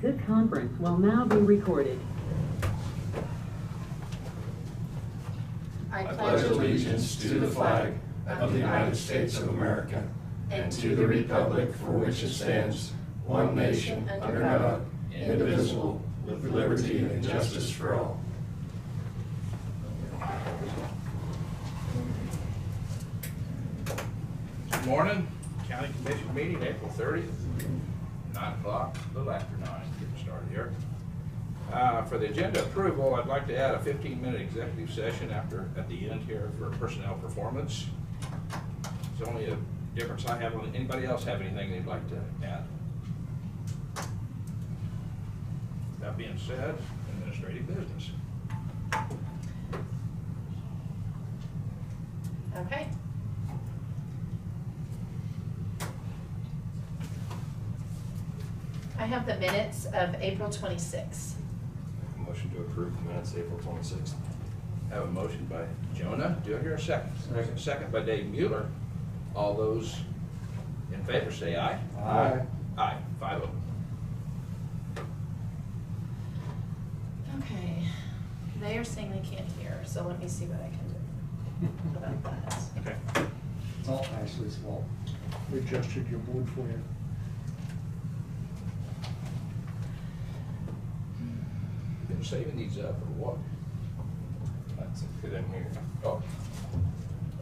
This conference will now be recorded. I pledge allegiance to the flag of the United States of America and to the republic for which it stands, one nation, under God, indivisible, with liberty and justice for all. Good morning, County Commission meeting, April 30th, 9 o'clock, a little after 9, getting started here. For the agenda approval, I'd like to add a 15-minute executive session at the end here for personnel performance. It's only a difference I have on. Anybody else have anything they'd like to add? That being said, administrative business. Okay. I have the minutes of April 26th. Motion to approve the minutes, April 26th. I have a motion by Jonah. Do I hear a second? Second by Dave Mueller. All those in favor say aye. Aye. Aye, 5-0. Okay. They are saying they can't hear, so let me see what I can do about that. Okay. It's all Ashley's fault. We adjusted your board for you. Been saving these up or what? That's a good in here. Oh.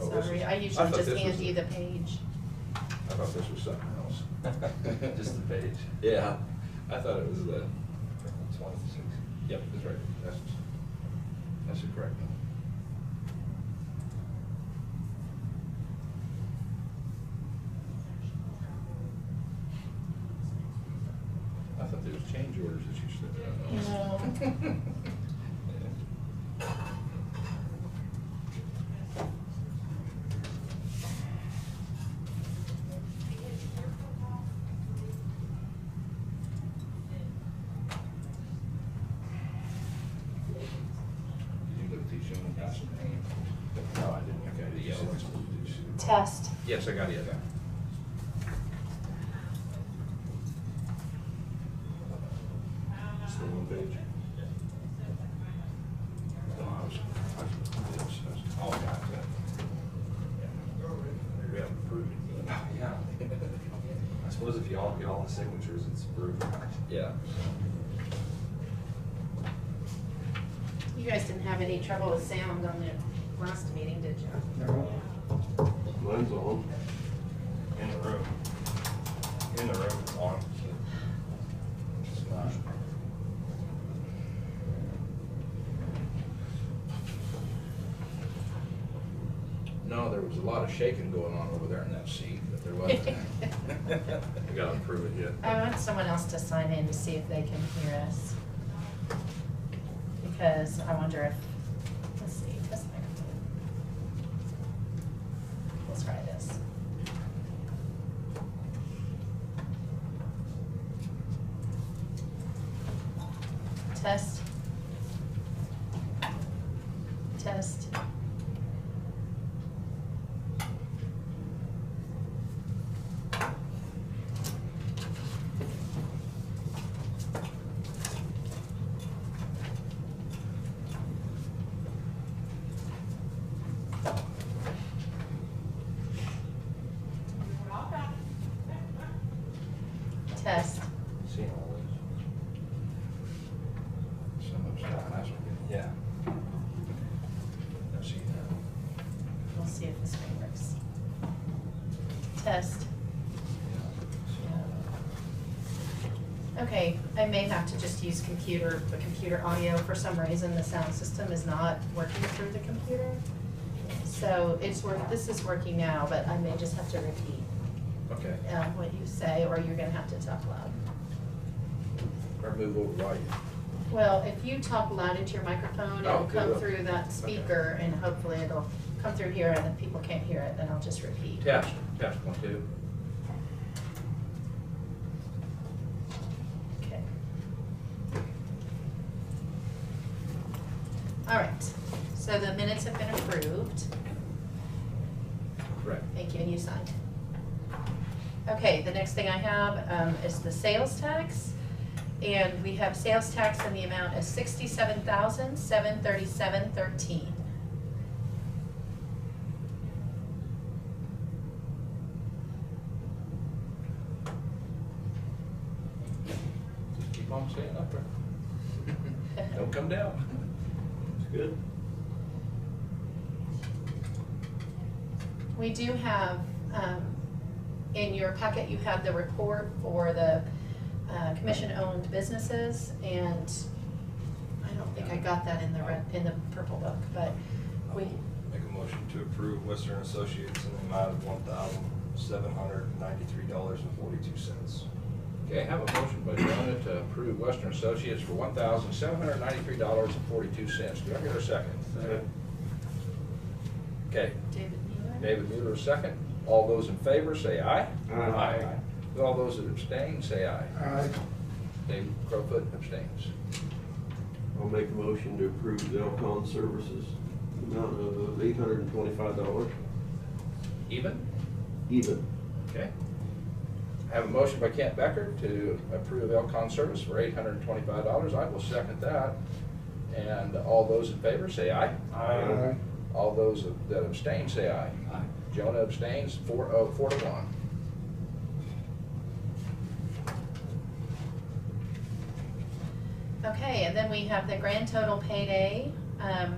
Oh, this Sorry, is- I usually thought just this hand was you the page. I thought this was something else. Just the page. Yeah, I thought it was the, 26. yep, that's right. That's the correct one. I thought there was change orders that you said. No. Did you look at these young guys? No, I didn't. Okay, the yellow ones. Test. Yes, I got it. Just the one page. No, I was all got that. We haven't approved it. Yeah. I suppose if you all get all the signatures, it's approved. Yeah. You guys didn't have any trouble with sound on the last meeting, did you? No. Mine's on. In the room. In the room, it's on. It's not. No, there was a lot of shaking going on over there in that seat, but there wasn't. We gotta approve it yet. I want someone else to sign in to see if they can hear us. Because I wonder if, let's see, test microphone. Let's try this. Test. Test. Test. Seeing all Some of them's not nice. those. Yeah. Now see that. We'll see if this one works. Test. Okay, I may have to just use the computer audio. For some reason, the sound system is not working through the computer. So this is working now, but I may just have to repeat Okay. what you say, or you're gonna have to talk loud. Or move over right. Well, if you talk loud into your microphone, Oh, it'll okay, come well, through that speaker, and hopefully it'll come through here, and if people can't hear it, then I'll just repeat. Test 1, 2. Okay. All right, so the minutes have been approved. Correct. Thank you, and you signed. Okay, the next thing I have is the sales tax. And we have sales tax in the amount of $67,737.13. Just keep on staying up there. Don't come down. It's good. We do have, in your packet, you have the report for the commission-owned businesses, and I don't think I got that in the in the purple book, but we, Make a motion to approve Western Associates in the amount of $1,793.42. Okay, I have a motion by Jonah to approve Western Associates for $1,793.42. Do I hear a second? Second. Okay, David Mueller. David Mueller, second. All those in favor, say aye. Aye. All those that abstain, say aye. Aye. David Crowfoot abstains. I'll make a motion to approve the Elcon Services, amount of $825. Even? Even. Okay. I have a motion by Kent Becker to approve Elcon Service for $825. I will second that. And all those in favor, say aye. Aye. All those that abstain, say aye. Aye. Jonah abstains, 4 to 1. Okay, and then we have the grand total payday of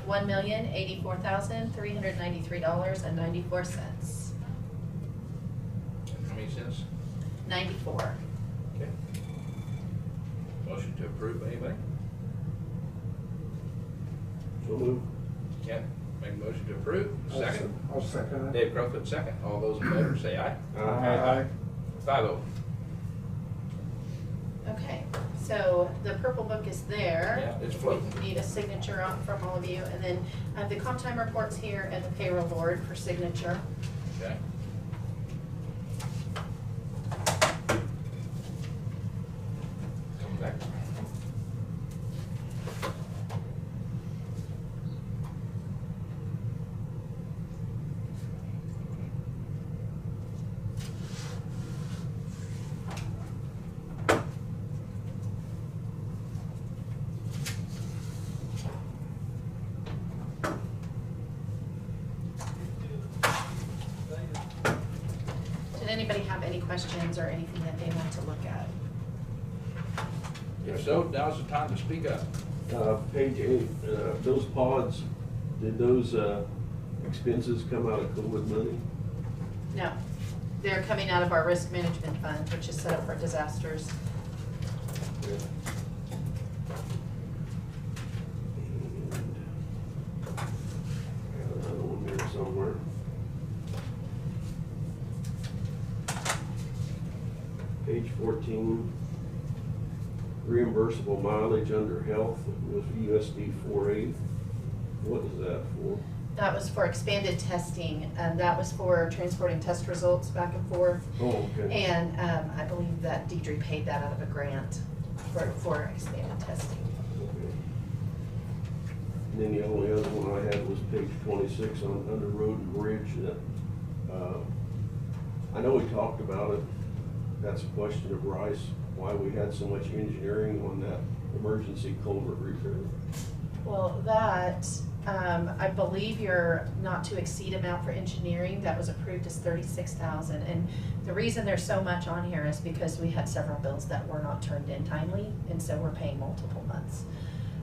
$1,084,393.94. How many cents? 94. Okay. Motion to approve, anybody? So moved. Kent, make a motion to approve. Second. I'll second it. Dave Crowfoot, second. All those in favor, say aye. Aye. 5-0. Okay, so the purple book is there. Yeah, it's floating. We need a signature on from all of you, and then I have the comp time reports here and the payroll board for signature. Okay. Come back. Did anybody have any questions or anything that they want to look at? If so, now's the time to speak up. Page 8, those pods, did those expenses come out of COVID money? No, they're coming out of our risk management fund, which is set up for disasters. And I have another one here somewhere. Page 14, reimbursable mileage under health was USD 480. What is that for? That was for expanded testing, and that was for transporting test results back and forth. Oh, okay. And I believe that Deidre paid that out of a grant for expanded testing. Okay. And then the only other one I had was page 26 on under road and bridge. That I know we talked about it. That's a question of Rice, why we had so much engineering on that emergency culvert repair. Well, that, I believe your not to exceed amount for engineering, that was approved as $36,000. And the reason there's so much on here is because we had several bills that were not turned in timely, and so we're paying multiple months.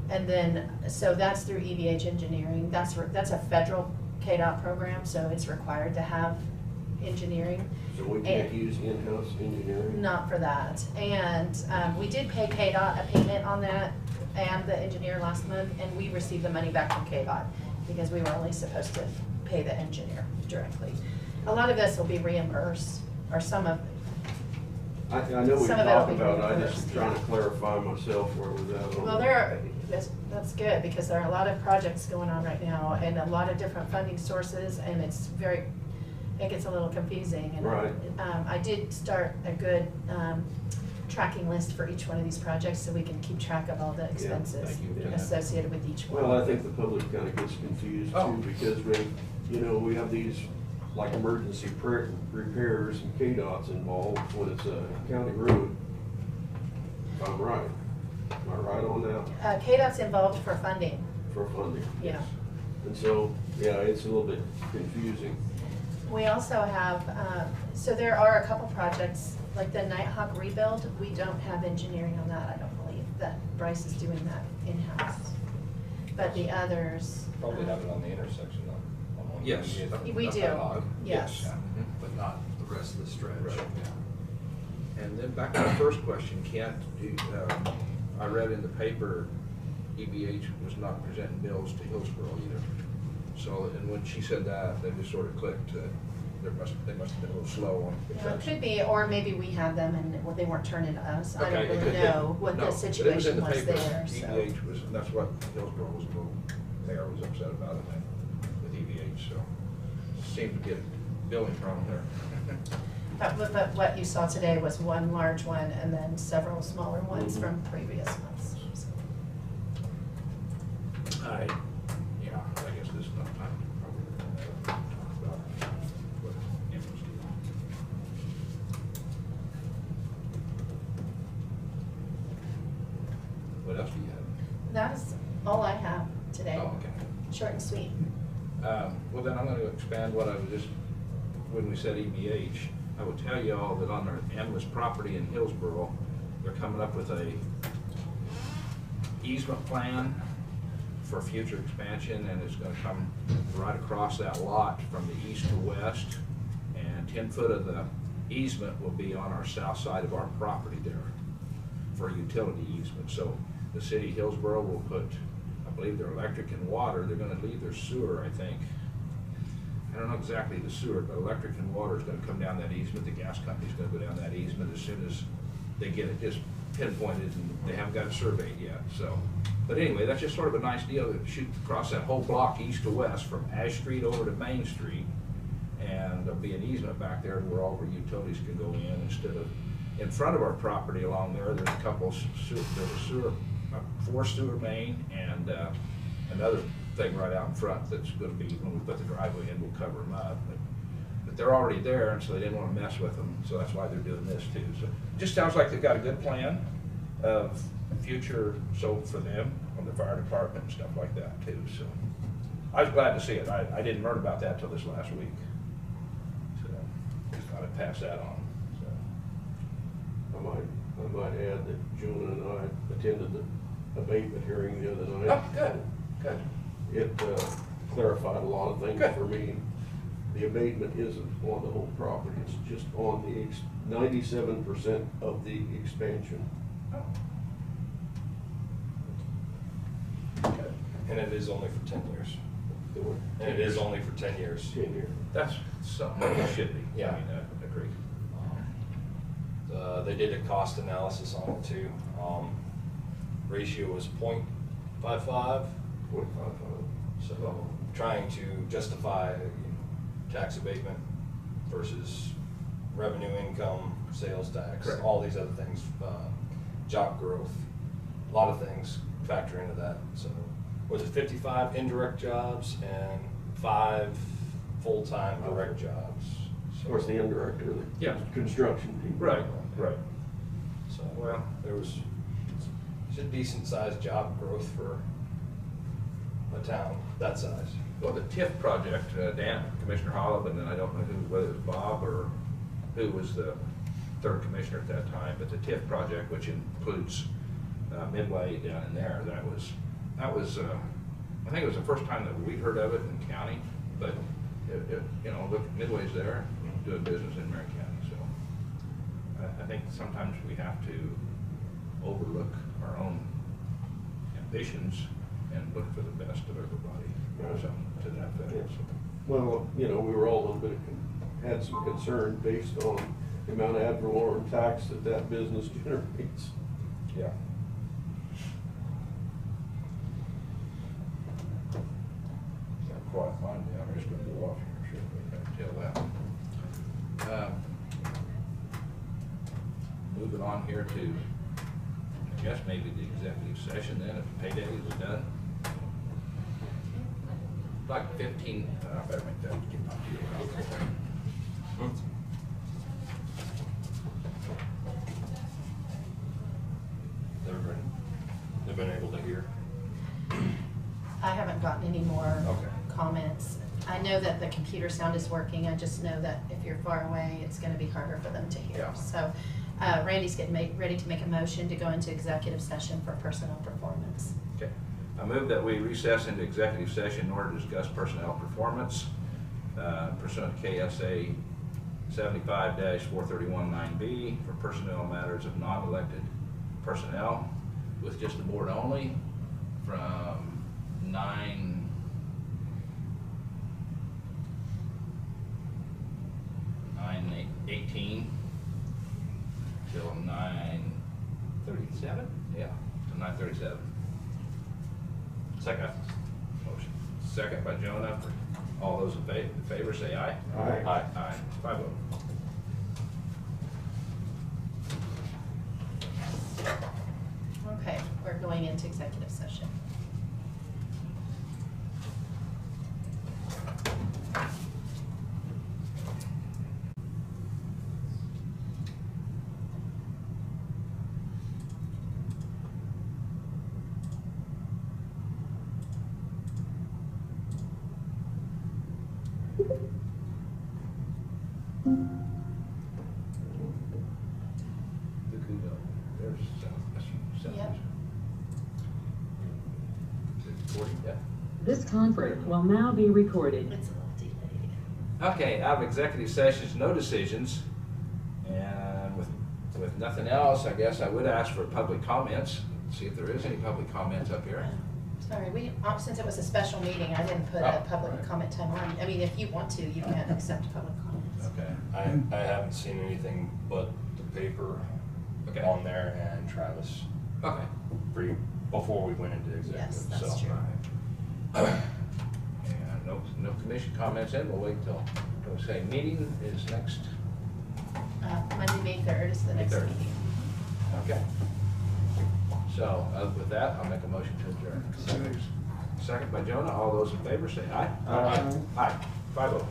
And then, so that's through EVH Engineering. That's a federal KDOT program, so it's required to have engineering. So we can't use in-house engineering? Not for that. And we did pay KDOT a payment on that and the engineer last month, and we received the money back from KDOT because we were only supposed to pay the engineer directly. A lot of this will be reimbursed, or some of, I know we some of it'll talked be about it, I reimbursed, just trying to yeah. clarify myself where was that on. Well, there are, that's good, because there are a lot of projects going on right now and a lot of different funding sources, and it's very, it gets a little confusing. And Right. I did start a good tracking list for each one of these projects so we can keep track of all the expenses thank you. Yeah. associated with each one. Well, I think the public kind of gets confused Oh. too, because we have these like emergency repairs and KDOT's involved when it's a county road. if I'm right. Am I right on that? KDOT's involved for funding, For funding? yeah. And so, yeah, it's a little bit confusing. We also have, so there are a couple projects, like the Nighthawk rebuild, we don't have engineering on that, I don't believe, that Bryce is doing that in-house. But the others. Probably have it on the intersection though. on one Yes. 58. We Up do, that hog. yes. But not the rest of the stretch. Right. Yeah. And then back to the first question, Kent, I read in the paper, EBH was not presenting bills to Hillsborough either. So, and when she said that, they just sort of clicked, they must have been a little slow on. It could be, or maybe we have them and they weren't turning to us, I Okay, don't it really could be. know what No, the but it was in situation the was paper. there, so. EBH was, and that's what Hillsborough was a little, mayor was upset about it, with EBH, so seemed to be a billing problem there. But what you saw today was one large one and then several smaller ones from previous months. so. I guess there's enough time to probably talk about what Amber's doing. What else do you have? That is all I have today, Oh, okay. short and sweet. Well, then I'm gonna expand what I was just, when we said EBH, I would tell you all that on our endless property in Hillsborough, they're coming up with a easement plan for future expansion, and it's gonna come right across that lot from the east to west, and 10 foot of the easement will be on our south side of our property there for utility easement. So the city of Hillsborough will put, I believe, their electric and water, they're gonna leave their sewer, I think. I don't know exactly the sewer, but electric and water is gonna come down that easement, the gas company's gonna go down that easement as soon as they get it just pinpointed, and they haven't got it surveyed yet, so. But anyway, that's just sort of a nice deal, that shoot across that whole block east to west, from Ash Street over to Main Street. And there'll be an easement back there where all the utilities can go in instead of, in front of our property along there, there's a couple, there's a sewer, a 4 sewer main, and another thing right out in front that's gonna be, when we put the driveway in, we'll cover them up. But they're already there, and so they didn't wanna mess with them, so that's why they're doing this too. So it just sounds like they've got a good plan of future, so for them, on the fire department and stuff like that too, so. I was glad to see it. I didn't learn about that till this last week. So, just thought I'd pass that on, so. I might add that June and I attended the abatement hearing the other night. Oh, good, good. It clarified a lot of things Good. for me. The abatement isn't on the whole property, it's just on the 97% of the expansion. Oh. Good. And it is only for 10 years. There were And it is only for 10 years. 10 years. That's something that should be. Yeah. I mean, I agree. They did a cost analysis on it too. Ratio was 0.55. 0.55. So trying to justify tax abatement versus revenue, income, sales tax, Correct. all these other things, job growth, a lot of things factor into that. So was it 55 indirect jobs and 5 full-time direct jobs? Of course, the indirect are the Yeah. construction people. Right, right. So Well- there was a decent sized job growth for a town that size. Well, the TIF project, Dan, Commissioner Holland, and then I don't know who, whether it was Bob or who was the third commissioner at that time, but the TIF project, which includes Midway down in there, that was, I think it was the first time that we'd heard of it in county, but look, Midway's there, doing business in Marion County, so. I think sometimes we have to overlook our own ambitions and look for the best of everybody, or something to that effect. So. Well, we were all a little bit, had some concern based on the amount of ad valorem tax that business generates. Yeah. Got a quiet line down there, it's gonna go off here, sure, I can tell that. Moving on here to, I guess maybe the executive session then, if payday is done. Like 15, I better make that, get my deal out. I haven't gotten any more Okay. comments. I know that the computer sound is working, I just know that if you're far away, it's gonna be harder for them to hear. Yeah. So, Randy's getting ready to make a motion to go into executive session for personnel performance. Okay. I move that we recess into executive session in order to discuss personnel performance pursuant to KSA 75-4319B for personnel matters of non-elected personnel with just the board only from 9:18 till 9:37? Yeah, till 9:37. Second. Motion. Second by Jonah. All those in favor say aye. Aye. Aye. Aye. 5-0. Okay, we're going into executive session. The Kudo. There's South. Yep. Recording, yeah. This conference will now be recorded. It's a little delayed. Okay, out of executive sessions, no decisions. And with nothing else, I guess I would ask for public comments. See if there is any public comments up here. Sorry, since it was a special meeting, I didn't put a Oh, public right. comment time on. I mean, if you want to, you can accept public comments. Okay. I haven't seen anything but the paper Okay. on there and Travis Okay. before we went into executive. Yes, that's so. true. And no commission comments in. We'll wait till, say, meeting is next. Monday, May 3rd is the May next 3rd. meeting. Okay. So with that, I'll make a motion to adjourn. Second by Jonah. All those in favor say aye. Aye. Aye. 5-0.